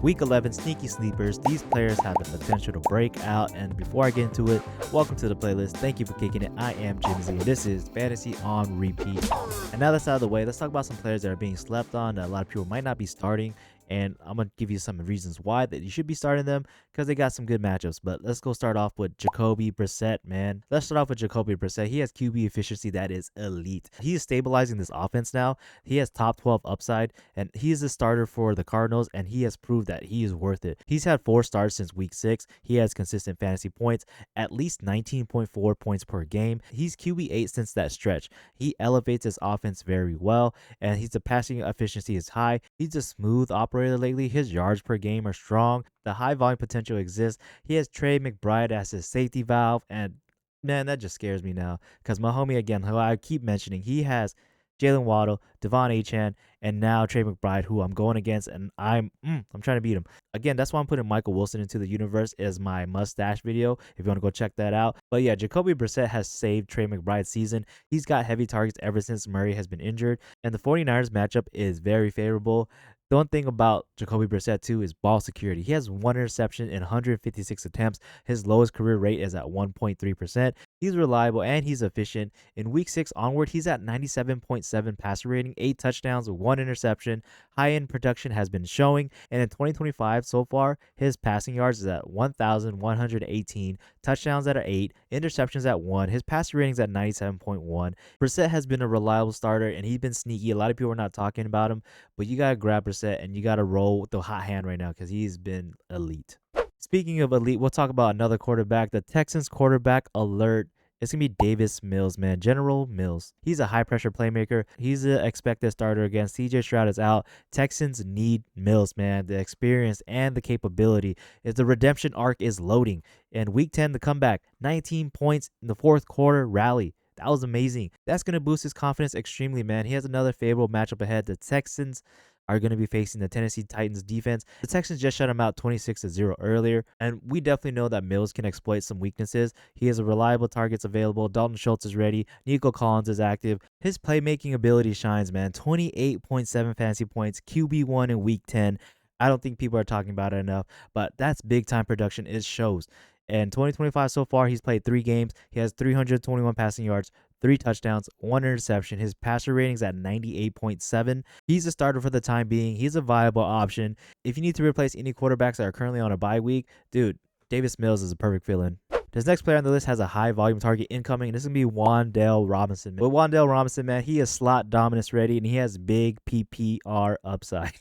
Week 11 sneaky sleepers. These players have the potential to break out. And before I get into it, welcome to the playlist. Thank you for kicking it. I am Jim Z. This is Fantasy on Repeat. And now that's out of the way, let's talk about some players that are being slept on that a lot of people might not be starting. And I'm going to give you some reasons why that you should be starting them because they got some good matchups. But let's go start off with Jacoby Brissett, man. Let's start off with Jacoby Brissett. He has QB efficiency that is elite. He is stabilizing this offense now. He has top 12 upside, and he is a starter for the Cardinals, and he has proved that he is worth it. He's had 4 starts since week 6. He has consistent fantasy points, at least 19.4 points per game. He's QB 8 since that stretch. He elevates his offense very well, and the passing efficiency is high. He's a smooth operator lately. His yards per game are strong. The high volume potential exists. He has Trey McBride as his safety valve, and man, that just scares me now because my homie, again, who I keep mentioning, he has Jalen Waddle, Devon Achane, and now Trey McBride, who I'm going against, and I'm trying to beat him. Again, that's why I'm putting Michael Wilson into the universe as my mustache video, if you want to go check that out. But yeah, Jacoby Brissett has saved Trey McBride's season. He's got heavy targets ever since Murray has been injured, and the 49ers matchup is very favorable. The one thing about Jacoby Brissett, too, is ball security. He has 1 interception in 156 attempts. His lowest career rate is at 1.3%. He's reliable and he's efficient. In week 6 onward, he's at 97.7 passer rating, 8 touchdowns, 1 interception. High-end production has been showing. And in 2025 so far, his passing yards is at 1,118, touchdowns at 8, interceptions at 1. His passer rating is at 97.1. Brissett has been a reliable starter, and he's been sneaky. A lot of people are not talking about him, but you got to grab Brissett and you got to roll with the hot hand right now because he's been elite. Speaking of elite, we'll talk about another quarterback. The Texans quarterback alert. It's going to be Davis Mills, man. General Mills. He's a high-pressure playmaker. He's an expected starter again. CJ Stroud is out. Texans need Mills, man. The experience and the capability. If the redemption arc is loading. And week 10, the comeback. 19 points in the fourth quarter rally. That was amazing. That's going to boost his confidence extremely, man. He has another favorable matchup ahead. The Texans are going to be facing the Tennessee Titans defense. The Texans just shut him out 26-0 earlier, and we definitely know that Mills can exploit some weaknesses. He has a reliable targets available. Dalton Schultz is ready. Nico Collins is active. His playmaking ability shines, man. 28.7 fantasy points, QB1 in week 10. I don't think people are talking about it enough, but that's big-time production. It shows. In 2025 so far, he's played 3 games. He has 321 passing yards, 3 touchdowns, 1 interception. His passer rating's at 98.7. He's a starter for the time being. He's a viable option. If you need to replace any quarterbacks that are currently on a bye week, dude, Davis Mills is a perfect fill-in. This next player on the list has a high volume target incoming, and this is going to be Wan'Dale Robinson. With Wan'Dale Robinson, man, he is slot dominance ready, and he has big PPR upside.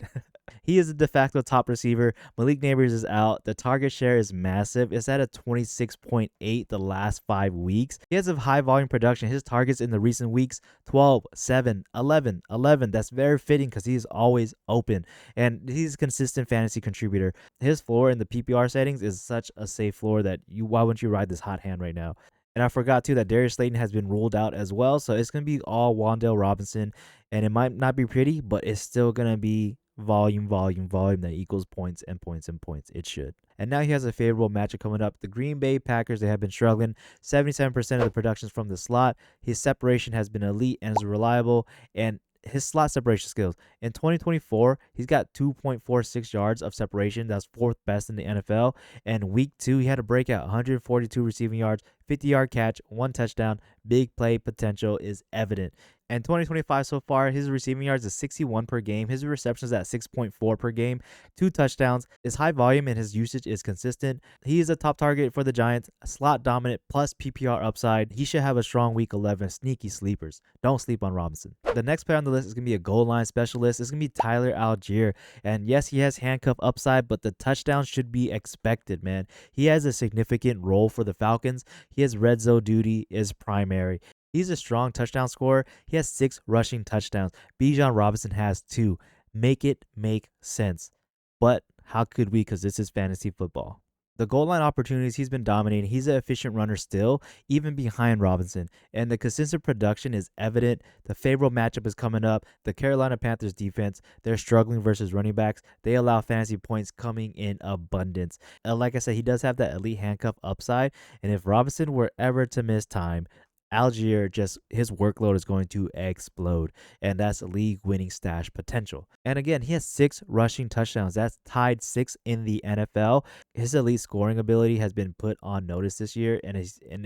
He is a de facto top receiver. Malik Neighbors is out. The target share is massive. It's at a 26.8 the last 5 weeks. He has a high volume production. His targets in the recent weeks, 12, 7, 11, 11. That's very fitting because he is always open. And he's a consistent fantasy contributor. His floor in the PPR settings is such a safe floor that why wouldn't you ride this hot hand right now? And I forgot, too, that Darius Slayton has been ruled out as well. So it's going to be all Wan'Dale Robinson. And it might not be pretty, but it's still going to be volume that equals points and points and points. It should. And now he has a favorable matchup coming up. The Green Bay Packers, they have been struggling. 77% of the production is from the slot. His separation has been elite and is reliable. And his slot separation skills. In 2024, he's got 2.46 yards of separation. That's 4th best in the NFL. And week 2, he had a breakout, 142 receiving yards, 50-yard catch, 1 touchdown. Big play potential is evident. And 2025 so far, his receiving yards is 61 per game. His receptions at 6.4 per game, 2 touchdowns. His high volume and his usage is consistent. He is a top target for the Giants, slot dominant plus PPR upside. He should have a strong week 11. Sneaky sleepers. Don't sleep on Robinson. The next player on the list is going to be a goal line specialist. It's going to be Tyler Allgeier. And yes, he has handcuff upside, but the touchdowns should be expected, man. He has a significant role for the Falcons. His red zone duty is primary. He's a strong touchdown scorer. He has 6 rushing touchdowns. Bijan Robinson has 2. Make it make sense. But how could we? Because this is fantasy football. The goal line opportunities, he's been dominating. He's an efficient runner still, even behind Robinson. And the consistent production is evident. The favorable matchup is coming up. The Carolina Panthers defense, they're struggling versus running backs. They allow fantasy points coming in abundance. Like I said, he does have that elite handcuff upside. And if Robinson were ever to miss time, Allgeier, just his workload is going to explode, and that's league-winning stash potential. And again, he has 6 rushing touchdowns. That's tied 6 in the NFL. His elite scoring ability has been put on notice this year, and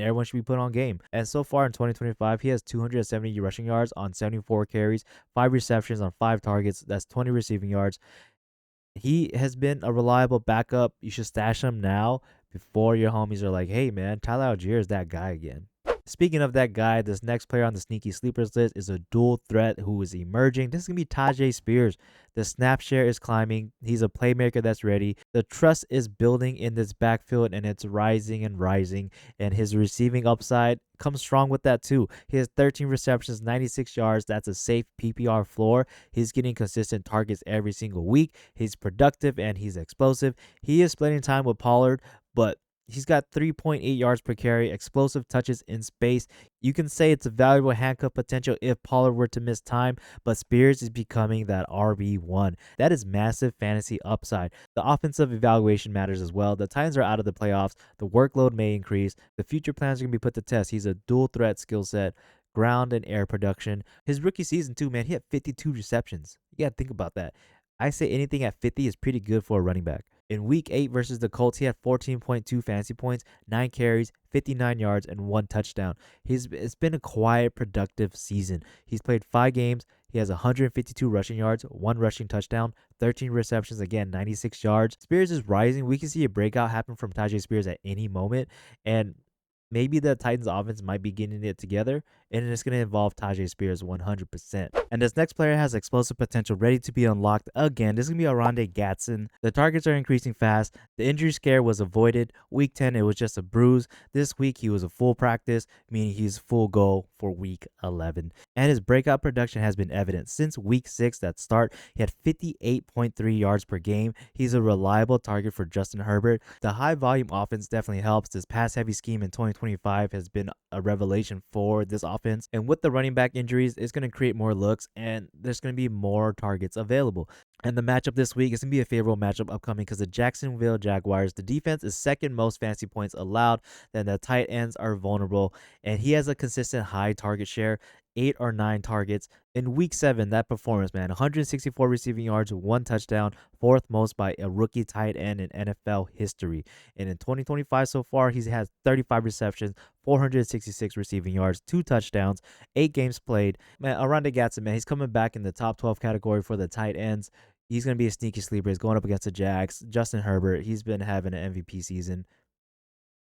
everyone should be put on game. And so far in 2025, he has 270 rushing yards on 74 carries, 5 receptions on 5 targets. That's 20 receiving yards. He has been a reliable backup. You should stash him now before your homies are like, hey man, Tyler Allgeier is that guy again. Speaking of that guy, this next player on the sneaky sleepers list is a dual threat who is emerging. This is going to be Tyjae Spears. The snap share is climbing. He's a playmaker that's ready. The trust is building in this backfield, and it's rising and rising. And his receiving upside comes strong with that too. He has 13 receptions, 96 yards. That's a safe PPR floor. He's getting consistent targets every single week. He's productive and he's explosive. He is splitting time with Pollard, but he's got 3.8 yards per carry, explosive touches in space. You can say it's a valuable handcuff potential if Pollard were to miss time, but Spears is becoming that RB1. That is massive fantasy upside. The offensive evaluation matters as well. The Titans are out of the playoffs. The workload may increase. The future plans are going to be put to test. He's a dual threat skill set, ground and air production. His rookie season too, man, he had 52 receptions. You got to think about that. I say anything at 50 is pretty good for a running back. In week 8 versus the Colts, he had 14.2 fantasy points, 9 carries, 59 yards, and 1 touchdown. It's been a quiet, productive season. He's played 5 games. He has 152 rushing yards, 1 rushing touchdown, 13 receptions, again, 96 yards. Spears is rising. We can see a breakout happen from Tyjae Spears at any moment, and maybe the Titans offense might be getting it together, and it's going to involve Tyjae Spears 100%. And this next player has explosive potential ready to be unlocked again. This is going to be Oronde Gadsden. The targets are increasing fast. The injury scare was avoided. Week 10, it was just a bruise. This week, he was a full practice, meaning he's full go for week 11. And his breakout production has been evident. Since week 6, that start, he had 58.3 yards per game. He's a reliable target for Justin Herbert. The high volume offense definitely helps. This pass heavy scheme in 2025 has been a revelation for this offense. And with the running back injuries, it's going to create more looks, and there's going to be more targets available. And the matchup this week is going to be a favorable matchup upcoming because the Jacksonville Jaguars, the defense is second most fantasy points allowed. Then the tight ends are vulnerable, and he has a consistent high target share, 8 or 9 targets. In week 7, that performance, man, 164 receiving yards, 1 touchdown, 4th most by a rookie tight end in NFL history. And in 2025 so far, he's had 35 receptions, 466 receiving yards, 2 touchdowns, 8 games played. Man, Oronde Gadsden, man, he's coming back in the top 12 category for the tight ends. He's going to be a sneaky sleeper. He's going up against the Jags. Justin Herbert, he's been having an MVP season.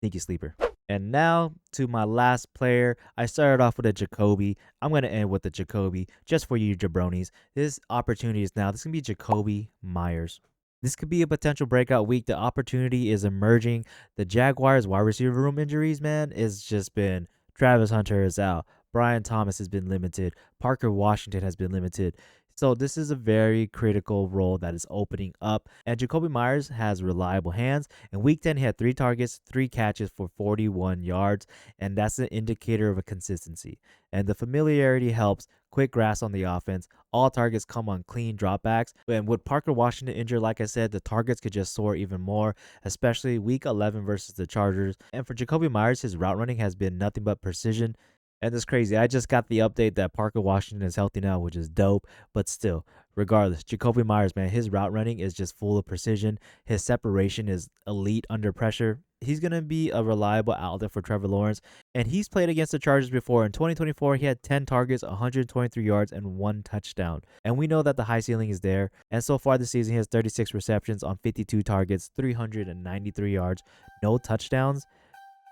Sneaky sleeper. And now to my last player. I started off with a Jacoby. I'm going to end with a Jacoby just for you jabronis. This opportunity is now. This is going to be Jacoby Meyers. This could be a potential breakout week. The opportunity is emerging. The Jaguars wide receiver room injuries, man, is just been Travis Hunter is out. Brian Thomas has been limited. Parker Washington has been limited. So this is a very critical role that is opening up. And Jacoby Meyers has reliable hands. In week 10, he had 3 targets, 3 catches for 41 yards. And that's an indicator of a consistency. And the familiarity helps. Quick grasp on the offense. All targets come on clean dropbacks. And with Parker Washington injured, like I said, the targets could just soar even more, especially week 11 versus the Chargers. And for Jacoby Meyers, his route running has been nothing but precision. And it's crazy. I just got the update that Parker Washington is healthy now, which is dope. But still, regardless, Jacoby Meyers, man, his route running is just full of precision. His separation is elite under pressure. He's going to be a reliable outlet for Trevor Lawrence. And he's played against the Chargers before. In 2024, he had 10 targets, 123 yards, and 1 touchdown. And we know that the high ceiling is there. And so far this season, he has 36 receptions on 52 targets, 393 yards, no touchdowns.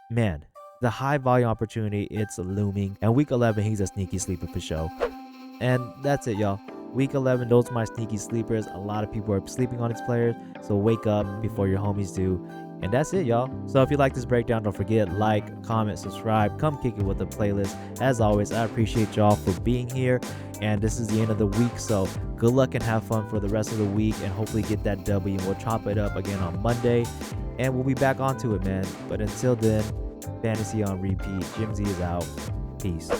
Man, the high volume opportunity, it's looming. And week 11, he's a sneaky sleeper for sure. And that's it, y'all. Week 11, those are my sneaky sleepers. A lot of people are sleeping on these players, so wake up before your homies do. And that's it, y'all. So if you like this breakdown, don't forget, like, comment, subscribe, come kick it with the playlist. As always, I appreciate y'all for being here. And this is the end of the week, so good luck and have fun for the rest of the week, and hopefully get that W. And we'll chop it up again on Monday, and we'll be back onto it, man. But until then, fantasy on repeat. Jim Z is out. Peace.